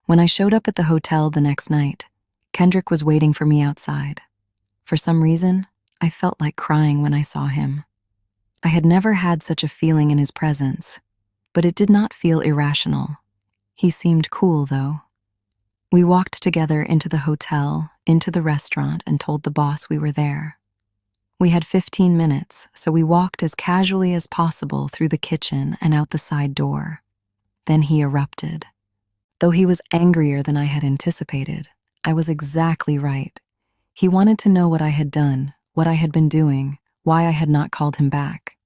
When I showed up at the hotel the next night, Kendrick was waiting for me outside. For some reason, I felt like crying when I saw him. I had never had such a feeling in his presence, but it did not feel irrational. He seemed cool, though. We walked together into the hotel, into the restaurant, and told the boss we were there. We had 15 minutes, so we walked as casually as possible through the kitchen and out the side door. Then he erupted. Though he was angrier than I had anticipated, I was exactly right. He wanted to know what I had done, what I had been doing, why I had not called him back.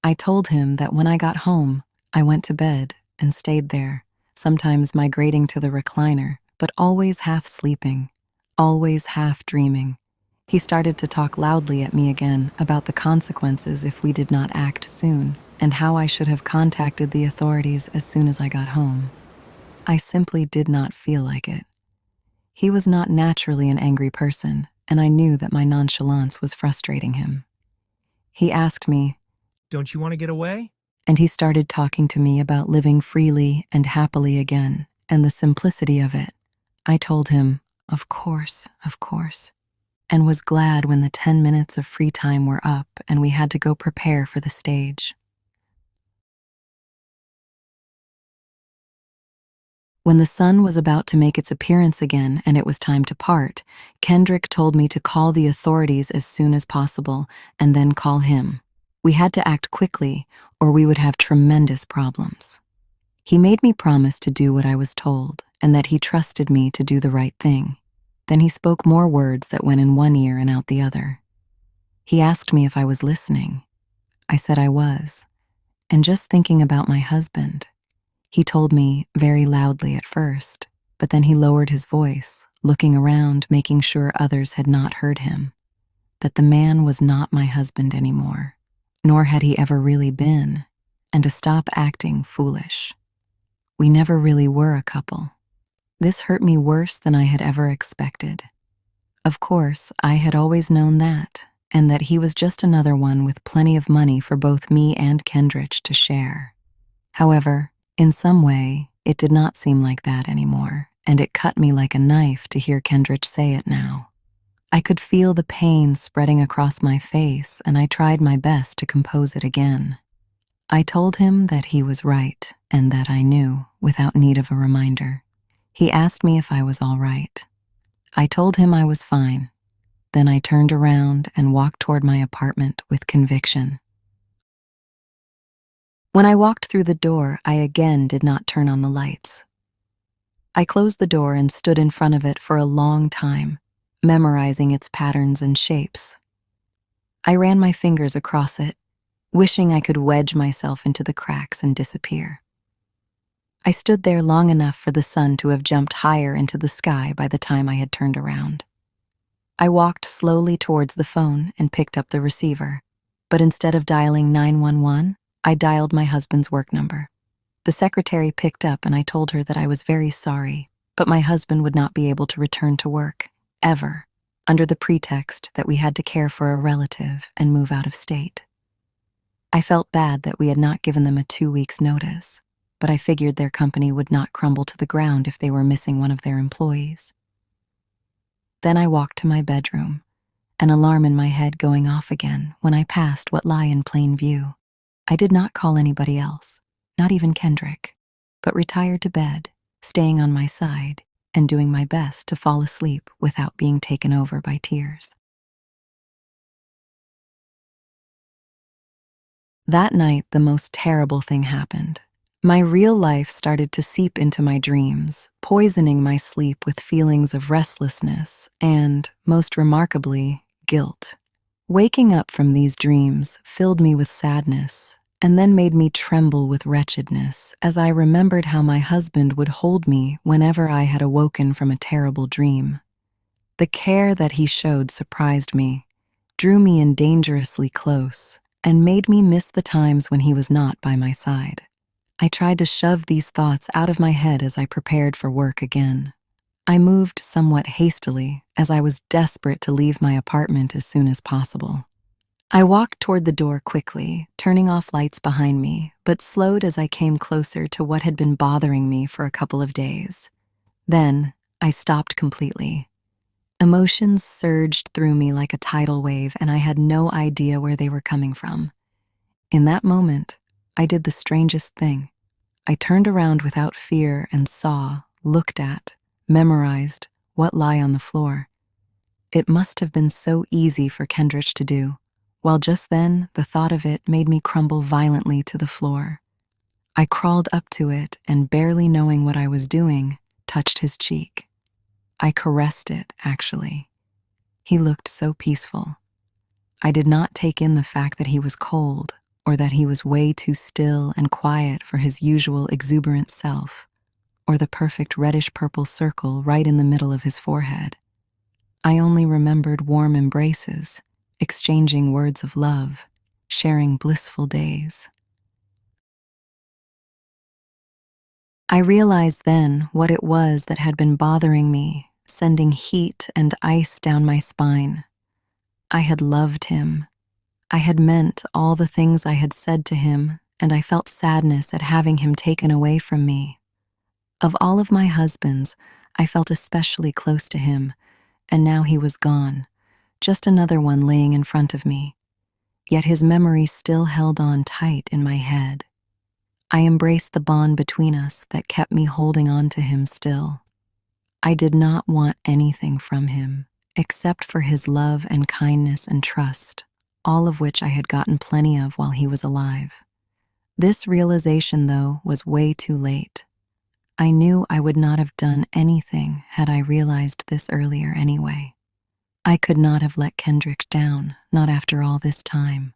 I told him that when I got home, I went to bed and stayed there, sometimes migrating to the recliner, but always half sleeping, always half dreaming. He started to talk loudly at me again about the consequences if we did not act soon, and how I should have contacted the authorities as soon as I got home. I simply did not feel like it. He was not naturally an angry person, and I knew that my nonchalance was frustrating him. He asked me, "Don't you want to get away?" and he started talking to me about living freely and happily again, and the simplicity of it. I told him, of course, and was glad when the 10 minutes of free time were up and we had to go prepare for the stage. When the sun was about to make its appearance again and it was time to part, Kendrick told me to call the authorities as soon as possible and then call him. We had to act quickly or we would have tremendous problems. He made me promise to do what I was told and that he trusted me to do the right thing. Then he spoke more words that went in one ear and out the other. He asked me if I was listening. I said I was, and just thinking about my husband. He told me very loudly at first, but then he lowered his voice, looking around, making sure others had not heard him, that the man was not my husband anymore, nor had he ever really been, and to stop acting foolish. We never really were a couple. This hurt me worse than I had ever expected. Of course, I had always known that, and that he was just another one with plenty of money for both me and Kendrick to share. However, in some way, it did not seem like that anymore, and it cut me like a knife to hear Kendrick say it now. I could feel the pain spreading across my face, and I tried my best to compose it again. I told him that he was right, and that I knew, without need of a reminder. He asked me if I was all right. I told him I was fine. Then I turned around and walked toward my apartment with conviction. When I walked through the door, I again did not turn on the lights. I closed the door and stood in front of it for a long time, memorizing its patterns and shapes. I ran my fingers across it, wishing I could wedge myself into the cracks and disappear. I stood there long enough for the sun to have jumped higher into the sky by the time I had turned around. I walked slowly towards the phone and picked up the receiver, but instead of dialing 911, I dialed my husband's work number. The secretary picked up and I told her that I was very sorry, but my husband would not be able to return to work, ever, under the pretext that we had to care for a relative and move out of state. I felt bad that we had not given them a 2 weeks' notice, but I figured their company would not crumble to the ground if they were missing one of their employees. Then I walked to my bedroom, an alarm in my head going off again when I passed what lay in plain view. I did not call anybody else, not even Kendrick, but retired to bed, staying on my side and doing my best to fall asleep without being taken over by tears. That night, the most terrible thing happened. My real life started to seep into my dreams, poisoning my sleep with feelings of restlessness and, most remarkably, guilt. Waking up from these dreams filled me with sadness and then made me tremble with wretchedness as I remembered how my husband would hold me whenever I had awoken from a terrible dream. The care that he showed surprised me, drew me in dangerously close, and made me miss the times when he was not by my side. I tried to shove these thoughts out of my head as I prepared for work again. I moved somewhat hastily as I was desperate to leave my apartment as soon as possible. I walked toward the door quickly, turning off lights behind me, but slowed as I came closer to what had been bothering me for a couple of days. Then, I stopped completely. Emotions surged through me like a tidal wave, and I had no idea where they were coming from. In that moment, I did the strangest thing. I turned around without fear and saw, looked at, memorized what lay on the floor. It must have been so easy for Kendrick to do, while just then the thought of it made me crumble violently to the floor. I crawled up to it and, barely knowing what I was doing, touched his cheek. I caressed it, actually. He looked so peaceful. I did not take in the fact that he was cold, or that he was way too still and quiet for his usual exuberant self, or the perfect reddish-purple circle right in the middle of his forehead. I only remembered warm embraces, exchanging words of love, sharing blissful days. I realized then what it was that had been bothering me, sending heat and ice down my spine. I had loved him. I had meant all the things I had said to him, and I felt sadness at having him taken away from me. Of all of my husbands, I felt especially close to him, and now he was gone, just another one laying in front of me. Yet his memory still held on tight in my head. I embraced the bond between us that kept me holding on to him still. I did not want anything from him, except for his love and kindness and trust, all of which I had gotten plenty of while he was alive. This realization, though, was way too late. I knew I would not have done anything had I realized this earlier anyway. I could not have let Kendrick down, not after all this time.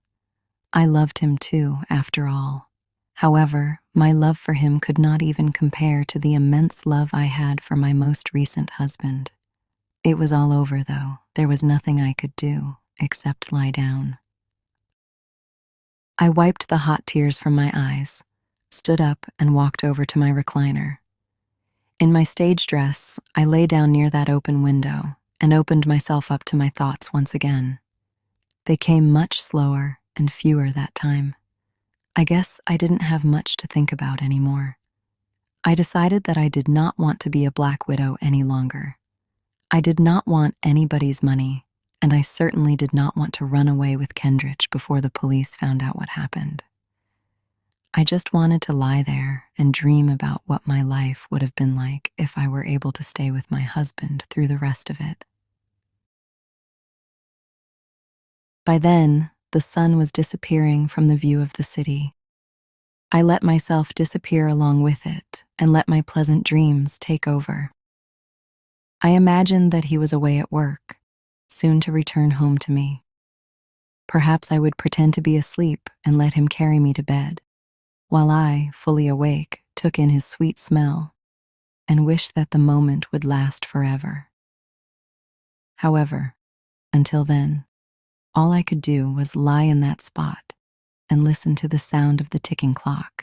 I loved him too, after all. However, my love for him could not even compare to the immense love I had for my most recent husband. It was all over, though. There was nothing I could do except lie down. I wiped the hot tears from my eyes, stood up, and walked over to my recliner. In my stage dress, I lay down near that open window and opened myself up to my thoughts once again. They came much slower and fewer that time. I guess I didn't have much to think about anymore. I decided that I did not want to be a black widow any longer. I did not want anybody's money, and I certainly did not want to run away with Kendrick before the police found out what happened. I just wanted to lie there and dream about what my life would have been like if I were able to stay with my husband through the rest of it. By then, the sun was disappearing from the view of the city. I let myself disappear along with it and let my pleasant dreams take over. I imagined that he was away at work, soon to return home to me. Perhaps I would pretend to be asleep and let him carry me to bed, while I, fully awake, took in his sweet smell and wished that the moment would last forever. However, until then, all I could do was lie in that spot and listen to the sound of the ticking clock.